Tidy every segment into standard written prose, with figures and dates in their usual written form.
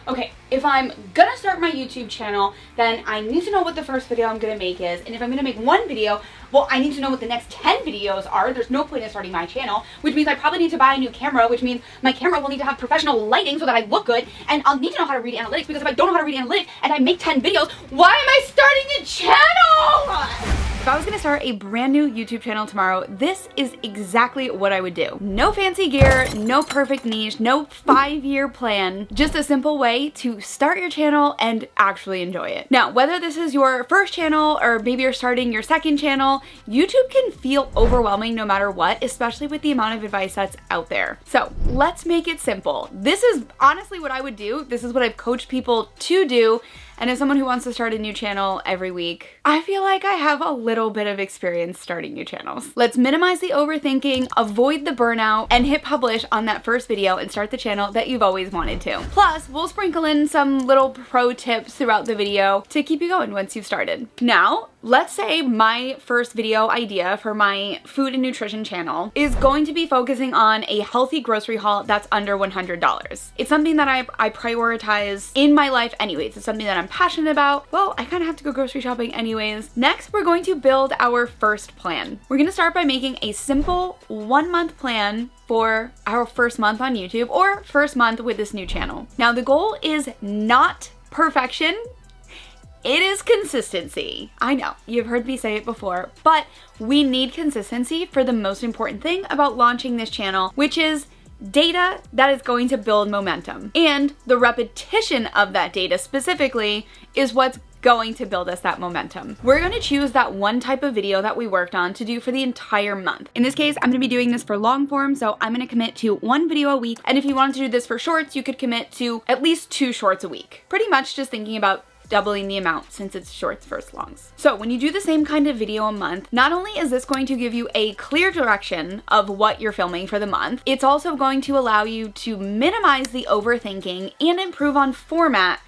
Okay, if I'm gonna start my YouTube channel, then I need to know what the first video I'm gonna make is. And if I'm gonna make one video, well, I need to know what the next 10 videos are. There's no point in starting my channel, which means I probably need to buy a new camera, which means my camera will need to have professional lighting so that I look good. And I'll need to know how to read analytics, because if I don't know how to read analytics and I make 10 videos, why am I starting a channel? If I was gonna start a brand new YouTube channel tomorrow, this is exactly what I would do. No fancy gear, no perfect niche, no 5-year plan, just a simple way to start your channel and actually enjoy it. Now, whether this is your first channel or maybe you're starting your second channel, YouTube can feel overwhelming no matter what, especially with the amount of advice that's out there. So let's make it simple. This is honestly what I would do. This is what I've coached people to do. And as someone who wants to start a new channel every week, I feel like I have a little bit of experience starting new channels. Let's minimize the overthinking, avoid the burnout, and hit publish on that first video and start the channel that you've always wanted to. Plus, we'll sprinkle in some little pro tips throughout the video to keep you going once you've started. Now, let's say my first video idea for my food and nutrition channel is going to be focusing on a healthy grocery haul that's under $100. It's something that I prioritize in my life anyways. It's something that I'm passionate about. Well, I kind of have to go grocery shopping anyways. Next, we're going to build our first plan. We're going to start by making a simple 1-month plan for our first month on YouTube or first month with this new channel. Now, the goal is not perfection. It is consistency. I know, you've heard me say it before, but we need consistency for the most important thing about launching this channel, which is data that is going to build momentum. And the repetition of that data specifically is what's going to build us that momentum. We're going to choose that one type of video that we worked on to do for the entire month. In this case, I'm going to be doing this for long form, so I'm going to commit to 1 video a week. And if you wanted to do this for shorts, you could commit to at least 2 shorts a week. Pretty much just thinking about doubling the amount since it's shorts versus longs. So when you do the same kind of video a month, not only is this going to give you a clear direction of what you're filming for the month, it's also going to allow you to minimize the overthinking and improve on format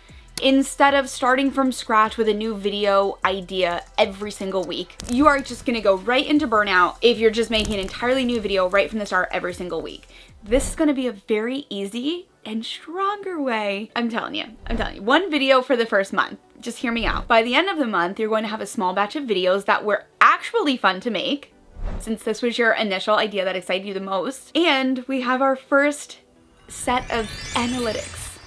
instead of starting from scratch with a new video idea every single week. You are just gonna go right into burnout if you're just making an entirely new video right from the start every single week. This is gonna be a very easy and stronger way. I'm telling you, 1 video for the first month. Just hear me out. By the end of the month, you're going to have a small batch of videos that were actually fun to make, since this was your initial idea that excited you the most. And we have our first set of analytics,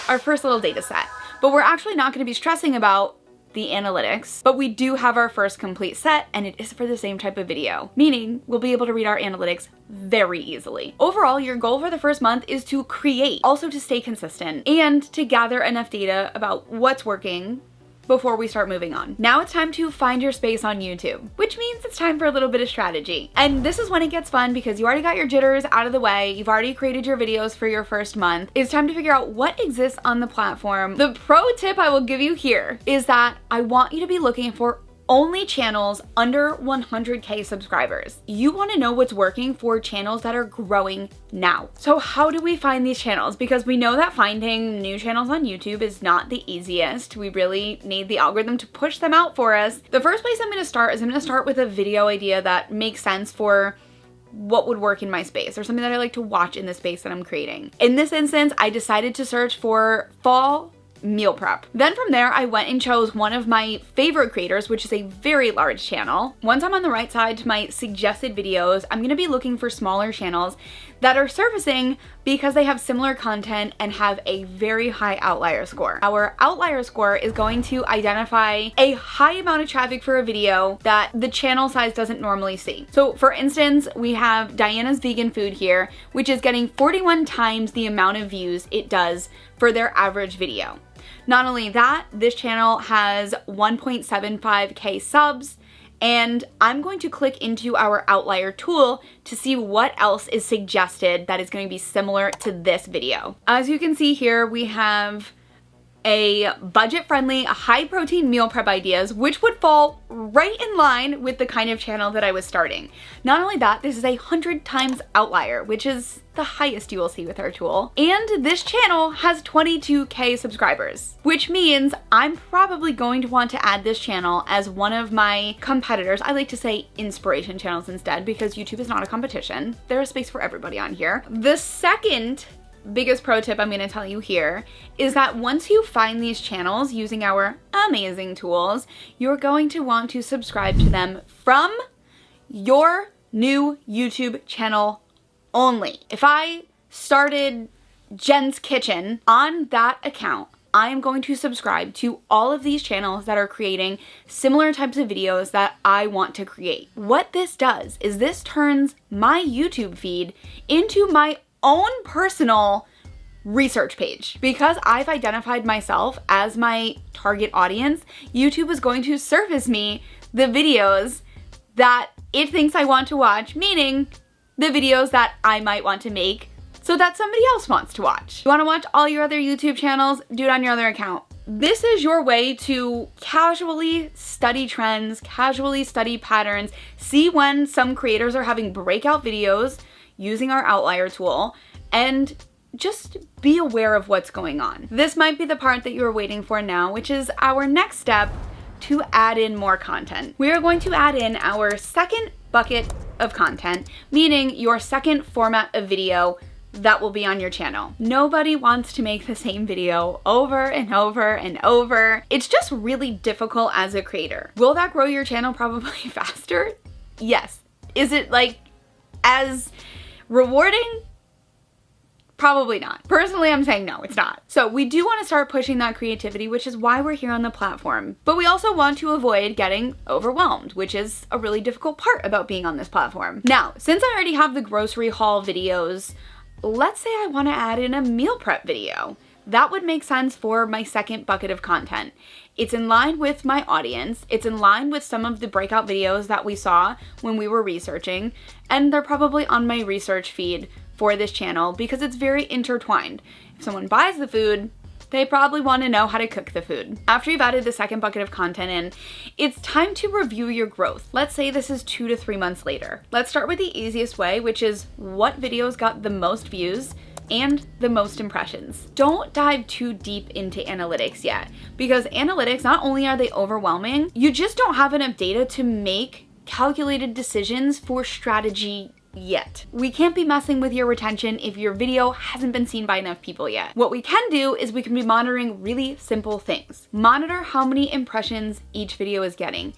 our first little data set. But we're actually not going to be stressing about the analytics, but we do have our first complete set, and it is for the same type of video, meaning we'll be able to read our analytics very easily. Overall, your goal for the first month is to create, also to stay consistent, and to gather enough data about what's working before we start moving on. Now it's time to find your space on YouTube, which means it's time for a little bit of strategy. And this is when it gets fun because you already got your jitters out of the way. You've already created your videos for your first month. It's time to figure out what exists on the platform. The pro tip I will give you here is that I want you to be looking for only channels under 100K subscribers. You want to know what's working for channels that are growing now. So how do we find these channels? Because we know that finding new channels on YouTube is not the easiest. We really need the algorithm to push them out for us. The first place I'm going to start is I'm going to start with a video idea that makes sense for what would work in my space or something that I like to watch in the space that I'm creating. In this instance, I decided to search for fall meal prep. Then from there, I went and chose one of my favorite creators, which is a very large channel. Once I'm on the right side to my suggested videos, I'm going to be looking for smaller channels that are surfacing because they have similar content and have a very high outlier score. Our outlier score is going to identify a high amount of traffic for a video that the channel size doesn't normally see. So for instance, we have Diana's Vegan Food here, which is getting 41 times the amount of views it does for their average video. Not only that, this channel has 1.75K subs, and I'm going to click into our outlier tool to see what else is suggested that is going to be similar to this video. As you can see here, we have a budget-friendly, high-protein meal prep ideas, which would fall right in line with the kind of channel that I was starting. Not only that, this is a 100 times outlier, which is the highest you will see with our tool. And this channel has 22K subscribers, which means I'm probably going to want to add this channel as one of my competitors. I like to say inspiration channels instead because YouTube is not a competition. There's a space for everybody on here. The second biggest pro tip I'm going to tell you here is that once you find these channels using our amazing tools, you're going to want to subscribe to them from your new YouTube channel only. If I started Jen's Kitchen on that account, I am going to subscribe to all of these channels that are creating similar types of videos that I want to create. What this does is this turns my YouTube feed into my own personal research page. Because I've identified myself as my target audience, YouTube is going to surface me the videos that it thinks I want to watch, meaning the videos that I might want to make so that somebody else wants to watch. You want to watch all your other YouTube channels? Do it on your other account. This is your way to casually study trends, casually study patterns, see when some creators are having breakout videos using our outlier tool, and just be aware of what's going on. This might be the part that you're waiting for now, which is our next step to add in more content. We are going to add in our second bucket of content, meaning your second format of video that will be on your channel. Nobody wants to make the same video over and over and over. It's just really difficult as a creator. Will that grow your channel probably faster? Yes. Is it like as rewarding? Probably not. Personally, I'm saying no, it's not. So we do want to start pushing that creativity, which is why we're here on the platform. But we also want to avoid getting overwhelmed, which is a really difficult part about being on this platform. Now, since I already have the grocery haul videos, let's say I want to add in a meal prep video. That would make sense for my second bucket of content. It's in line with my audience. It's in line with some of the breakout videos that we saw when we were researching, and they're probably on my research feed for this channel because it's very intertwined. If someone buys the food, they probably want to know how to cook the food. After you've added the second bucket of content in, it's time to review your growth. Let's say this is 2 to 3 months later. Let's start with the easiest way, which is what videos got the most views and the most impressions. Don't dive too deep into analytics yet, because analytics, not only are they overwhelming, you just don't have enough data to make calculated decisions for strategy yet. We can't be messing with your retention if your video hasn't been seen by enough people yet. What we can do is we can be monitoring really simple things. Monitor how many impressions each video is getting.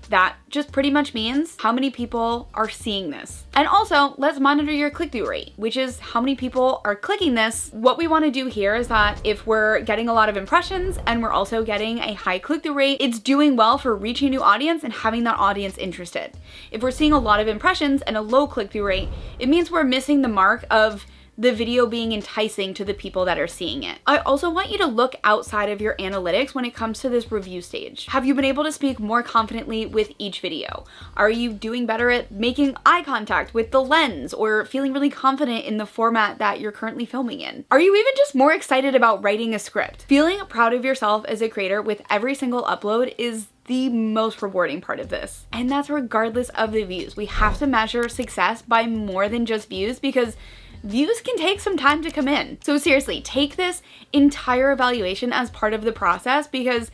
That just pretty much means how many people are seeing this. And also, let's monitor your click-through rate, which is how many people are clicking this. What we want to do here is that if we're getting a lot of impressions and we're also getting a high click-through rate, it's doing well for reaching a new audience and having that audience interested. If we're seeing a lot of impressions and a low click-through rate, it means we're missing the mark of the video being enticing to the people that are seeing it. I also want you to look outside of your analytics when it comes to this review stage. Have you been able to speak more confidently with each video? Are you doing better at making eye contact with the lens or feeling really confident in the format that you're currently filming in? Are you even just more excited about writing a script? Feeling proud of yourself as a creator with every single upload is the most rewarding part of this. And that's regardless of the views. We have to measure success by more than just views because views can take some time to come in. So seriously, take this entire evaluation as part of the process because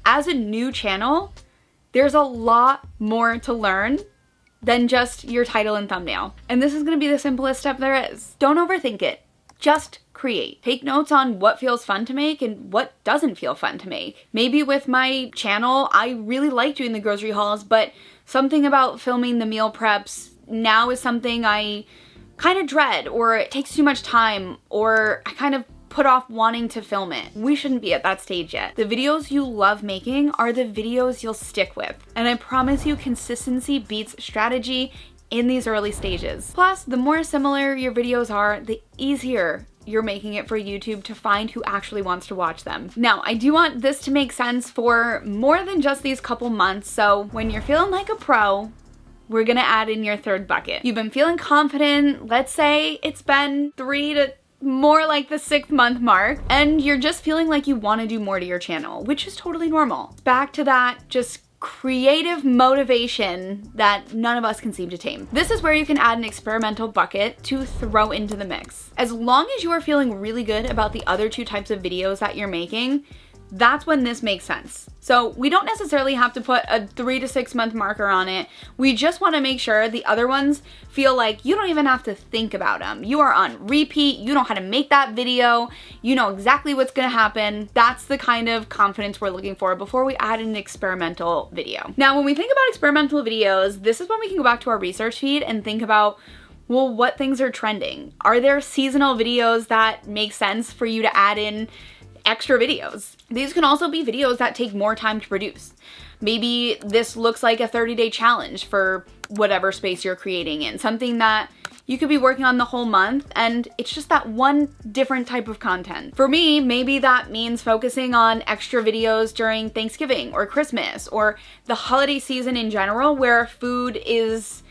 as a new channel, there's a lot more to learn than just your title and thumbnail. And this is gonna be the simplest step there is. Don't overthink it. Just create. Take notes on what feels fun to make and what doesn't feel fun to make. Maybe with my channel, I really like doing the grocery hauls, but something about filming the meal preps now is something I kind of dread, or it takes too much time, or I kind of put off wanting to film it. We shouldn't be at that stage yet. The videos you love making are the videos you'll stick with. And I promise you, consistency beats strategy in these early stages. Plus, the more similar your videos are, the easier you're making it for YouTube to find who actually wants to watch them. Now, I do want this to make sense for more than just these couple months, so when you're feeling like a pro, we're gonna add in your third bucket. You've been feeling confident, let's say it's been 3 to more like the 6th month mark, and you're just feeling like you wanna do more to your channel, which is totally normal. Back to that just creative motivation that none of us can seem to tame. This is where you can add an experimental bucket to throw into the mix. As long as you are feeling really good about the other 2 types of videos that you're making, that's when this makes sense. So we don't necessarily have to put a 3 to 6 month marker on it. We just want to make sure the other ones feel like you don't even have to think about them. You are on repeat. You know how to make that video. You know exactly what's going to happen. That's the kind of confidence we're looking for before we add an experimental video. Now, when we think about experimental videos, this is when we can go back to our research feed and think about, well, what things are trending? Are there seasonal videos that make sense for you to add in extra videos? These can also be videos that take more time to produce. Maybe this looks like a 30-day challenge for whatever space you're creating in, something that you could be working on the whole month, and it's just that one different type of content. For me, maybe that means focusing on extra videos during Thanksgiving or Christmas or the holiday season in general, where food is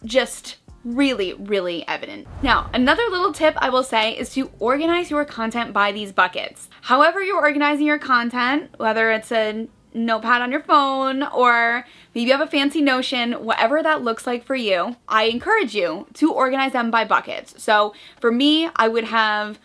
just really evident. Now, another little tip I will say is to organize your content by these buckets. However you're organizing your content, whether it's a notepad on your phone or maybe you have a fancy Notion, whatever that looks like for you, I encourage you to organize them by buckets. So for me, I would have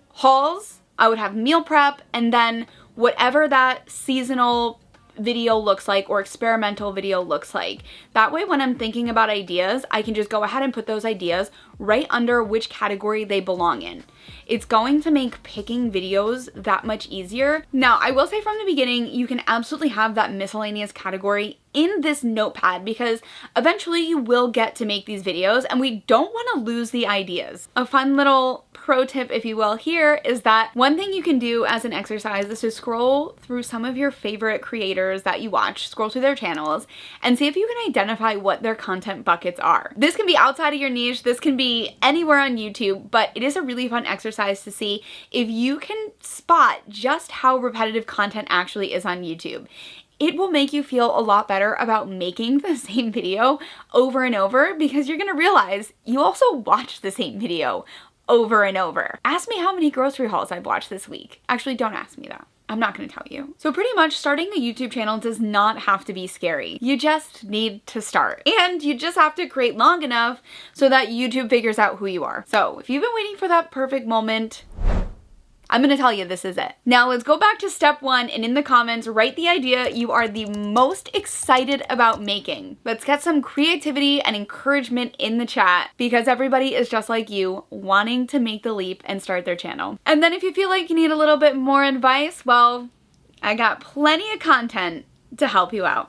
hauls, I would have meal prep, and then whatever that seasonal video looks like or experimental video looks like. That way, when I'm thinking about ideas, I can just go ahead and put those ideas right under which category they belong in. It's going to make picking videos that much easier. Now, I will say from the beginning, you can absolutely have that miscellaneous category in this notepad because eventually you will get to make these videos and we don't want to lose the ideas. A fun little pro tip, if you will, here is that one thing you can do as an exercise is to scroll through some of your favorite creators that you watch, scroll through their channels, and see if you can identify what their content buckets are. This can be outside of your niche, this can be anywhere on YouTube, but it is a really fun exercise to see if you can spot just how repetitive content actually is on YouTube. It will make you feel a lot better about making the same video over and over because you're gonna realize you also watch the same video over and over. Ask me how many grocery hauls I've watched this week. Actually, don't ask me that. I'm not gonna tell you. So pretty much starting a YouTube channel does not have to be scary. You just need to start. And you just have to create long enough so that YouTube figures out who you are. So if you've been waiting for that perfect moment, I'm gonna tell you this is it. Now let's go back to step 1 and in the comments, write the idea you are the most excited about making. Let's get some creativity and encouragement in the chat because everybody is just like you, wanting to make the leap and start their channel. And then if you feel like you need a little bit more advice, well, I got plenty of content to help you out.